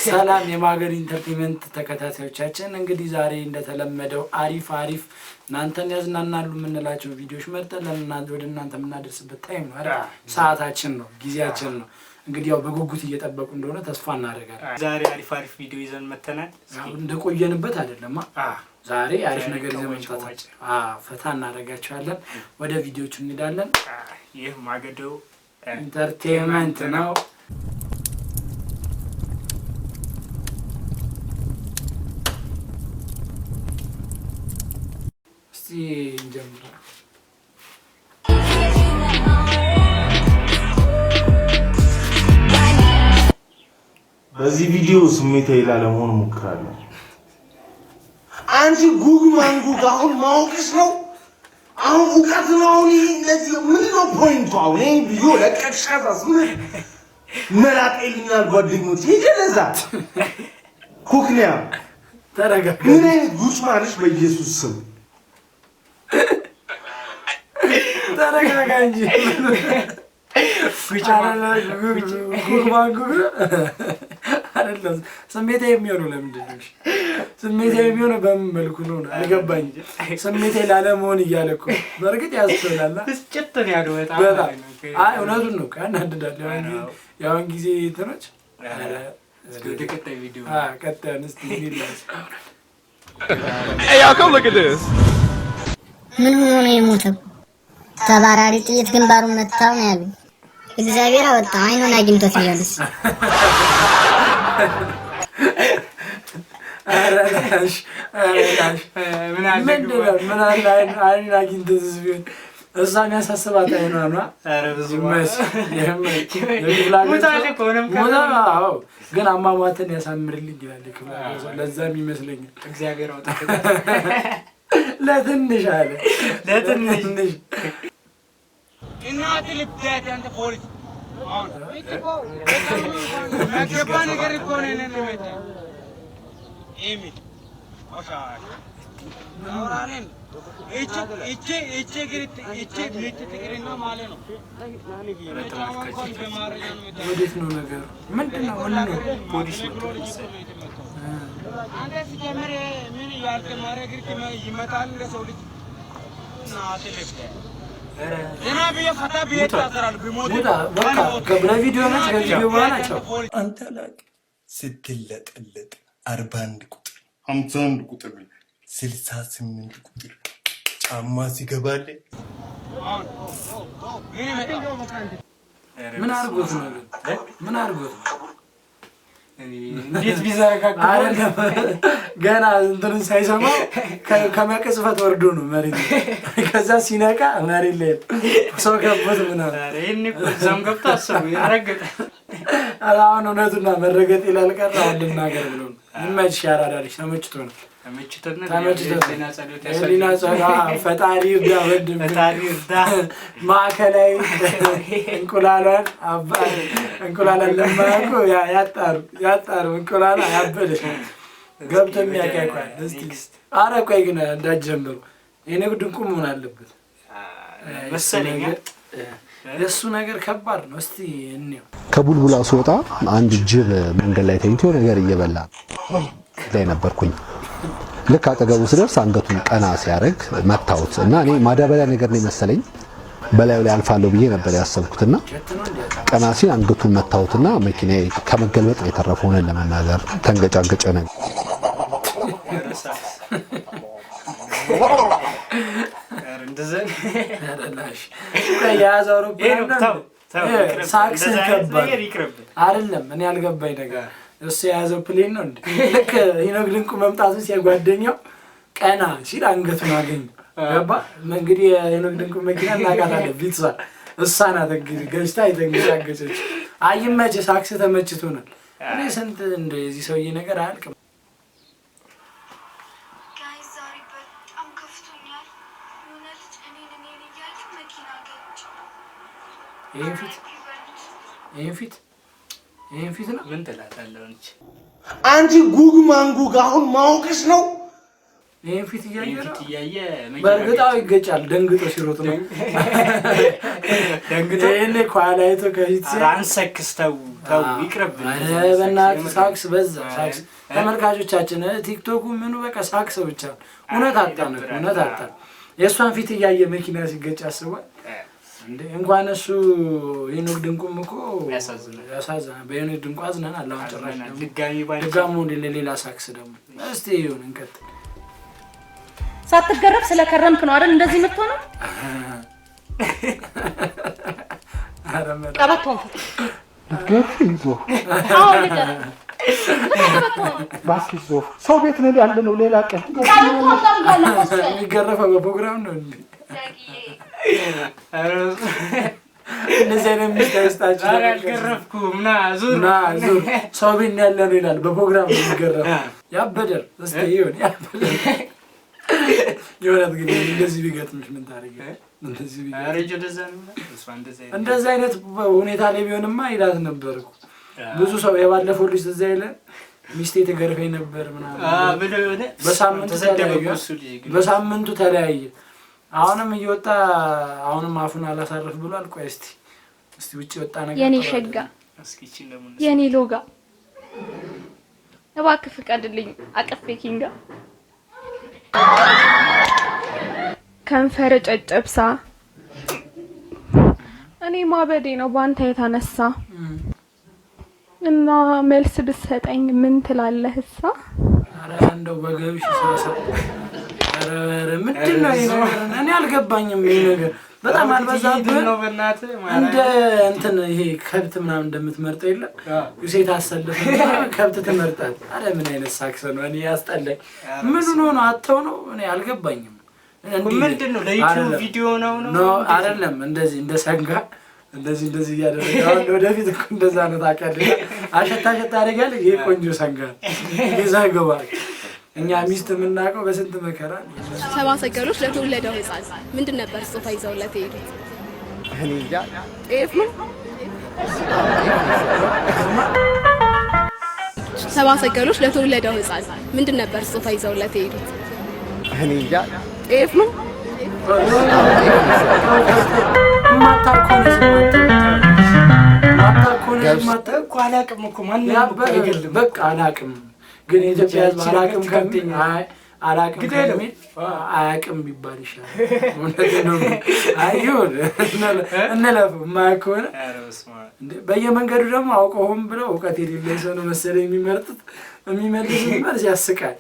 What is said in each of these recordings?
ሰላም የማገር ኢንተርቴይንመንት ተከታታዮቻችን እንግዲህ ዛሬ እንደተለመደው አሪፍ እናንተን ያዝናናሉ ምንላቸው ቪዲዮዎች መርጠን ለእናንተ ወደ እናንተ የምናደርስበት ታይም ነው አይደል? ሰዓታችን ነው፣ ጊዜያችን ነው። እንግዲህ ያው በጉጉት እየጠበቁ እንደሆነ ተስፋ እናደርጋለን። ዛሬ አሪፍ ቪዲዮ ይዘን መተናል። እንደቆየንበት አይደለም። ዛሬ አሪፍ ነገር ይዘን መጣጣች ፈታ እናደርጋቸዋለን። ወደ ቪዲዮቹ እንሄዳለን። ይህ ማገዶ ኢንተርቴይንመንት ነው። እስቲ እንጀምር። በዚህ ቪዲዮ ስሜታዊ ላለመሆን ሞክራለሁ። አንቺ ጉግ ማንጉግ አሁን ማወቅሽ ነው። አሁን እውቀት ነው። አሁን ለዚህ ምንድን ነው ፖይንቱ? አሁን ይሄን ቪዲዮ ለቀቅሻታስ ምን መላቀይልኛል ጓደኞች ይጀለዛ ኩክኒያ ተረጋጋ። ምን አይነት ጉች ማለሽ በኢየሱስ ስም ተረጋጋ እንጂ አይደለም። ስሜታዊ የሚሆነው ለምንድን ነው? ስሜታዊ የሚሆነው በምን መልኩ ነው? አልገባኝም። ስሜታዊ ላለመሆን እያለ እኮ በእርግጥ ያስፈልጋል። ብስጭት ነው ያለው በጣም። አይ እውነቱን ነው። ያናድዳል። ያውን ጊዜ እንትኖች ወደ ቀጣይ ቪዲዮ ቀጣዩን እስኪ እንሂድ። ምን ሆኖ ነው የሞተው? ተባራሪ ጥይት ግንባሩን መታው ነው ያሉ። እግዚአብሔር አወጣው፣ አይኑን አግኝቶት ይያለስ። አራላሽ ምን አለ አይኑን አግኝቶት ቢሆን እዛም ያሳስባት አይኗ ነው። ኧረ ብዙ ግን አሟሟትን ያሳምርልኝ ይላል ክፍላጎ። ለዛም ይመስለኛል እግዚአብሔር አወጣው ለትንሽ አለ ለትንሽ እናት ልብዳት አንተ ፖሊስ አሁን ማከባ ነገር እኮ ነው ለነመጣ ኤሚ አሻሽ አውራኔን እቺ ግሪት እቺ ልት ትግሪና ማለት ነው። ወዴት ነው ነገሩ? ምንድነው? ፖሊስ ነው። አንተ ሲጀምር ምን ያልተማረ ግሪት ይመጣል ለሰው ልጅ እናት ልብዳት አንተ ላይ ስትለጠለጥ 41 ቁጥር 51 ቁጥር 68 ቁጥር ጫማ ሲገባል ምን አርጎት ነው? ምን አርጎት ነው? እንዴት ቢዘረጋጋ አይደለም። ገና እንትንን ሳይሰማ ከመቅጽበት ወርዶ ነው መሬት። ከዛ ሲነቃ መሬት ላይ ሰው ከቦት ምናምን እኔ እዛም ገብቶ አሰቡ ያረገጠ። አሁን እውነቱና መረገጥ ይላል ቀረ ልናገር ብሎ ነው። ይመችሽ ያራዳልሽ። ተመችቶ ነው ህሊና ጸሎት ፈጣሪ ይርዳ ወንድም ፈጣሪ ይርዳ። ማዕከላዊ እንቁላሏን ለማያውቁ ያጣሩ እንቁላሏ ያበለሽ ገብቶ የሚያውቃል። እስቲ ኧረ ቆይ ግን እንዳትጀምሩ። የንግድ እንቁ መሆን አለበት መሰለኝ። የእሱ ነገር ከባድ ነው። እስቲ እንየው። ከቡልቡላ ስወጣ አንድ ጅብ መንገድ ላይ ተኝቶ ነገር እየበላ ላይ ነበርኩኝ። ልክ አጠገቡ ስደርስ አንገቱን ቀና ሲያደርግ መታውት እና እኔ ማዳበሪያ ነገር ነው መሰለኝ በላዩ ላይ አልፋለሁ ብዬ ነበር ያሰብኩትና ቀና ሲል አንገቱን መታውትና መኪናዬ ከመገልበጥ ነው የተረፈው። ሆነ ለመናገር ተንገጫገጨ ነገር እንደዘን ያደላሽ ያዛሩ ሳክስ ከባድ አይደለም። እኔ ያልገባኝ ነገር እሱ የያዘው ፕሌን ነው እንዴ? ልክ ሄኖክ ድንቁ መምጣቱ ሲያጓደኛው ቀና ሲል አንገቱን አገኘ። ገባ እንግዲህ የሄኖክ ድንቁ መኪና እናቃታለን። ቢትሳ እሷ ናት እንግዲህ ገዝታ የተንገጫገጨች። አይመችህ ሳክስ ተመችቶናል። እኔ ስንት እንደ የዚህ ሰውዬ ነገር አያልቅም። ይሄን ፊት ነው ምን ትላለህ እንጂ አንቺ ጉግ ማንጉግ አሁን ማወቅሽ ነው። ይሄን ፊት እያየ በእርግጣው ይገጫል። ደንግጦ ሲሮጥ ነው ደንግጦ እኔ ኳላ አይቶ ከፊት አንሰክስ ተው ይቅርብን። በእናትህ ሳክስ በዛ ሳክስ። ተመልካቾቻችን ቲክቶኩ ምኑ በቃ ሳክስ ብቻ እውነት አጣን። የእሷን ፊት እያየ መኪና ሲገጭ አስቧል እንዴ! እንኳን እሱ ሄኖክ ድንቁም እኮ ያሳዝናል። በሄኖክ ድንቁ አዝነናል። አሁን ጭራሽ ድጋሚ ሌላ ሳክስ ደግሞ እስቲ ይሁን እንቀጥል። ሳትገረፍ ስለከረምክ ነው አይደል እንደዚህ የምትሆነው? ቀበቶን ገርፊዞ ባስኪዞ ሰው ቤት ነው ያለ ነው። ሌላ ቀን የሚገረፈው በፕሮግራም ነው እንዴ? እነዚህ አይነት ሚስታስታች አልገረፍኩም ና ዙር ሰው ቤት ነው ያለ ነው ይላል። በፕሮግራም ነው የሚገረፈው። ያበደር እስቲ ይሁን ያበደር ይወራት ግን እንደዚህ ቢገጥምሽ ምን ታደርጊያለሽ? እንደዚህ አይነት ሁኔታ ላይ ቢሆንማ ይላት ነበር እኮ ብዙ ሰው። የባለፈው ልጅ ትዝ አይልም? ሚስቴ ተገርፈኝ ነበር ምናምን በሳምንቱ ተለያየ። አሁንም እየወጣ አሁንም አፉን አላሳርፍ ብሏል። ቆይ እስቲ ውጪ ወጣ ነገር የኔ ሸጋ የኔ ሎጋ እባክህ ፍቀድልኝ አቀፌ ኪንጋ ከንፈር ጨጨብሳ እኔ ማበዴ ነው ባንተ የተነሳ እና መልስ ብትሰጠኝ ምን ትላለህሳ? አረ እንደው በገብሽ ሰሰ አረ ምንድነው ይሄ? እኔ አልገባኝም ይሄ ነገር በጣም አልበዛብህ ነው በእናትህ ማለት እንደ እንትን ይሄ ከብት ምናምን እንደምትመርጠው የለ ሴት አሰልፈ ከብት ትመርጣል። አረ ምን አይነት ሳክስ ነው? እኔ ያስጠላኝ ምን ነው አተው ነው እኔ አልገባኝም። ምንድነው ለዩቲዩብ ቪዲዮ ነው አይደለም? እንደዚህ እንደ ሰንጋ እንደዚህ ያደረጋው ወደፊት እኮ እንደዛ ነው ታውቃለህ። አሸታ አደረጋል። ይሄ ቆንጆ ሰንጋ ይዛገባ እኛ ሚስት የምናውቀው በስንት መከራ። ሰባ ሰገሎች ለተወለደው ህፃን ምንድን ነበር ስጦታ ይዘውለት የሄዱት? እኔ እንጃ ጤፍ ነው። ሰባ ሰገሎች ለተወለደው ህፃን ምንድን ነበር ስጦታ ይዘውለት የሄዱት? እኔ እንጃ ጤፍ ነው። እኮ አላውቅም እኮ ማንም አይገልም። በቃ አላውቅም ግን የኢትዮጵያ ህዝብ አላውቅም ከሚል አላውቅም ከሚል አያውቅም ቢባል ይሻላል። እውነቴን ነው። አይሁን እንለፍ የማያውቅ ከሆነ በየመንገዱ ደግሞ አውቀውም ብለው እውቀት የሌለው ሰው ነው መሰለኝ የሚመርጡት። የሚመልሱት መልስ ያስቃል።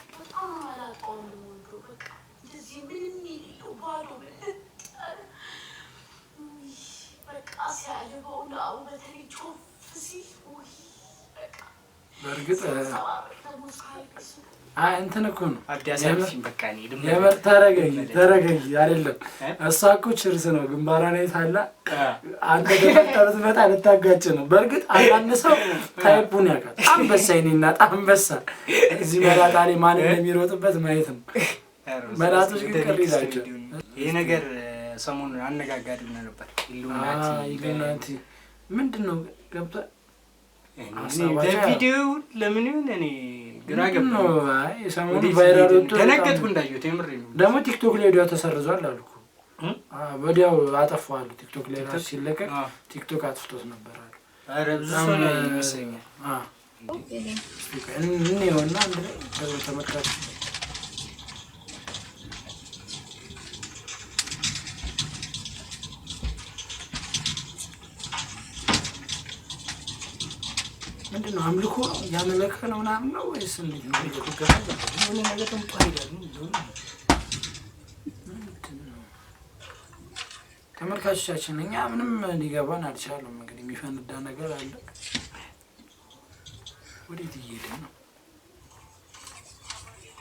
በርግጥ እንትን እኮ ነው የምር ተረገኝ አይደለም። እሷ እኮ ችርስ ነው ግንባሯ ላይ ታላ አንተ ደፈጠሩት መጣ ልታጋጭ ነው። በርግጥ አንዳንድ ሰው ታይፑን ያውቃል። አንበሳ ይኔና አንበሳ እዚህ መላጣ ላይ ማን እንደሚሮጥበት ማየት ነው። መላጦች ግን ቅር ይላቸው። ይሄ ነገር ሰሞኑን አነጋጋሪ ነበር። ኢሉሚናቲ ምንድነው ገብቷል? ቪዲዮ ለምን ይሁን እኔ ግራ ገባኝ። አይ ሰሞኑን ቫይራል ወጥቶ ደነገጥኩ እንዳየሁት የምሬ ነው። ደግሞ ቲክቶክ ላይ ወዲያው ተሰርዟል አልኩ። ወዲያው አጠፋዋል። ቲክቶክ ላይ ራሱ ሲለቀቅ ቲክቶክ አጥፍቶት ነበር አሉ። አረ ብዙ ሰው ነው ይመስለኛል። እኔ ሆና አንድ ተመልካች ምንድነው አምልኮ ያመለከ ነው ምናምን ነው ወይስ እንዴት ነው? የሆነ ነገር ተምጣ ይላል ነው። ተመልካቾቻችን እኛ ምንም ሊገባን አልቻለም። እንግዲህ የሚፈንዳ ነገር አለ። ወዴት እየሄደ ነው?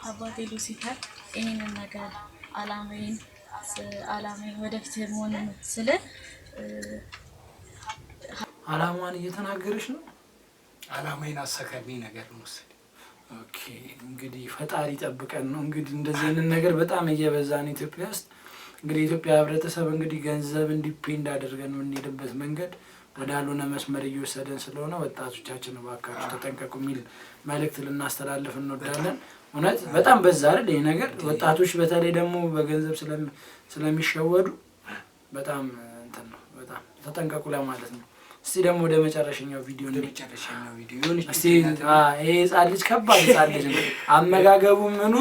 አባቴ ሉሲፈር ይሄንን ነገር አላማዬን ወደፊት መሆን ስለ አላማዋን እየተናገረች ነው። አላማዬን አሳካልኝ ነገር ነው። ኦኬ እንግዲህ ፈጣሪ ጠብቀን ነው። እንግዲህ እንደዚህ አይነት ነገር በጣም እየበዛ ነው ኢትዮጵያ ውስጥ። እንግዲህ ኢትዮጵያ ህብረተሰብ እንግዲህ ገንዘብ ዲፔንድ አድርገን የምንሄድበት መንገድ ወዳልሆነ መስመር እየወሰደን ስለሆነ ወጣቶቻችን እባካችሁ ተጠንቀቁ የሚል መልእክት ልናስተላልፍ እንወዳለን። እውነት በጣም በዛ አይደል ይሄ ነገር። ወጣቶች በተለይ ደግሞ በገንዘብ ስለሚሸወዱ በጣም እንትን ነው፣ በጣም ተጠንቀቁ ለማለት ነው። እስቲ ደግሞ ወደ መጨረሻኛው ቪዲዮ እስቲ ይሄ ህፃን ልጅ ከባድ ህፃን ልጅ ነው። አመጋገቡ ምኑ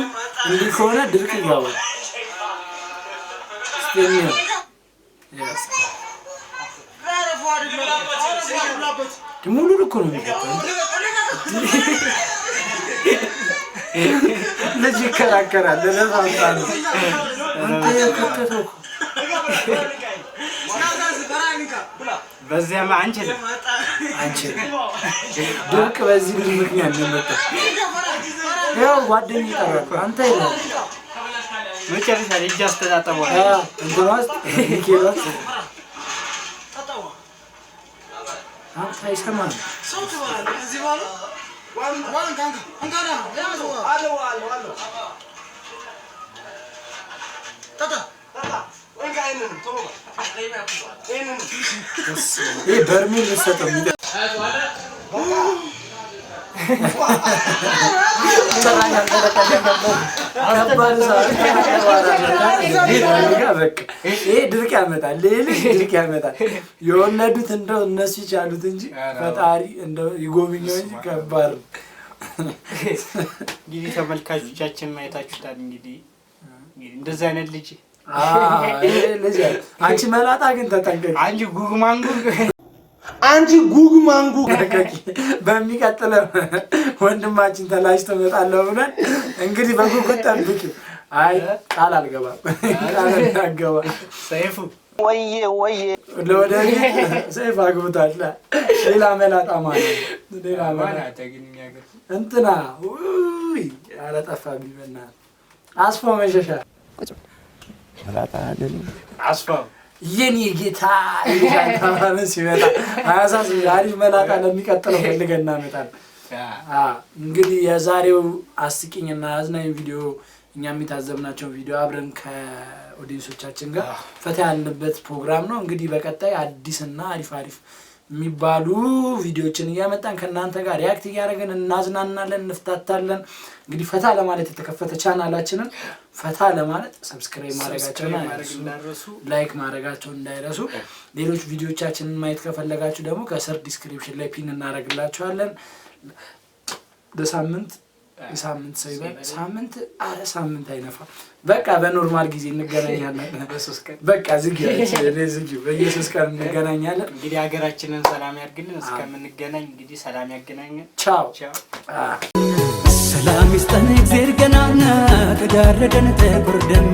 እንዲህ ከሆነ ድርቅ ይገባል። እስቲ ሙሉ ልኩ ነው የሚገባው። ልጅ ይከራከራል ለለፋታ ነው ከተተው በዚያማ አንችልም ድርቅ በዚህ ልጅ ምክንያት ነው የመጣው። ያው ጓደኛዬ ይጠራል አንተ ይላል መጨረሻ ላይ እጅ አስተጣጣው እንደዋስ ይኬራል አንተ አይሰማም ሰው ትባል እዚህ ባሉ ዋን ካንካ አለው ታታ ወንጋይነን ቶሎ ይሄ በርሚል ልሰጠው ይሄ ድርቅ ያመጣል። ድርቅ ያመጣል። የወለዱት እንደው እነሱ ይቻሉት እንጂ ፈጣሪ እንደው ይጎብኘው እንጂ ከባድ ነው። እንግዲህ ተመልካቾቻችን ማየታችሁታል። እንግዲህ እንደዛ አይነት ልጅ ልጅ አንቺ መላጣ ግን ተጠንቀቂ። አንቺ ጉግማንጉግ አንቺ ጉግማንጉ በሚቀጥለው ወንድማችን ተላጭቶ እመጣለሁ ብለን እንግዲህ በጉጉት ጠብቂው። አይ ቃል አልገባም ቃል አልገባ ሰይፉ ወዬ ለወደፊት ሰይፍ አግብቷል። ሌላ መላጣ ማለት ሌላ መላጣ ግን የሚያገር እንትና ውይ አላጠፋብኝ በእናትህ አስፋው መሸሻ መላጣ አይደለም አስፋው የኔ ጌታ ይሻላል ሲመጣ አያሳስ አሪፍ መላጣ ለሚቀጥለው ፈልገን እናመጣለን። እንግዲህ የዛሬው አስቂኝና አዝናኝ ቪዲዮ እኛም የታዘብናቸው ቪዲዮ አብረን ከኦዲየንሶቻችን ጋር ፈታ ያልንበት ፕሮግራም ነው። እንግዲህ በቀጣይ አዲስና አሪፍ የሚባሉ ቪዲዮችን እያመጣን ከእናንተ ጋር ሪአክት እያደረግን እናዝናናለን፣ እንፍታታለን። እንግዲህ ፈታ ለማለት የተከፈተ ቻናላችንን ፈታ ለማለት ሰብስክራይብ ማድረጋቸውና ላይክ ማድረጋቸው እንዳይረሱ። ሌሎች ቪዲዮቻችንን ማየት ከፈለጋችሁ ደግሞ ከስር ዲስክሪፕሽን ላይ ፒን እናደርግላችኋለን። ለሳምንት ሳምንት ሰው ይበል ሳምንት አይነፋ። በቃ በኖርማል ጊዜ እንገናኛለን። በቃ ዝጊው በየሶስት ቀን እንገናኛለን። እንግዲህ ሀገራችንን ሰላም ያርግልን። እስከምንገናኝ እንግዲህ ሰላም ያገናኘን። ቻው ሰላም ይስጠን እግዚአብሔር ገናና ተጋረደን ተቆርደን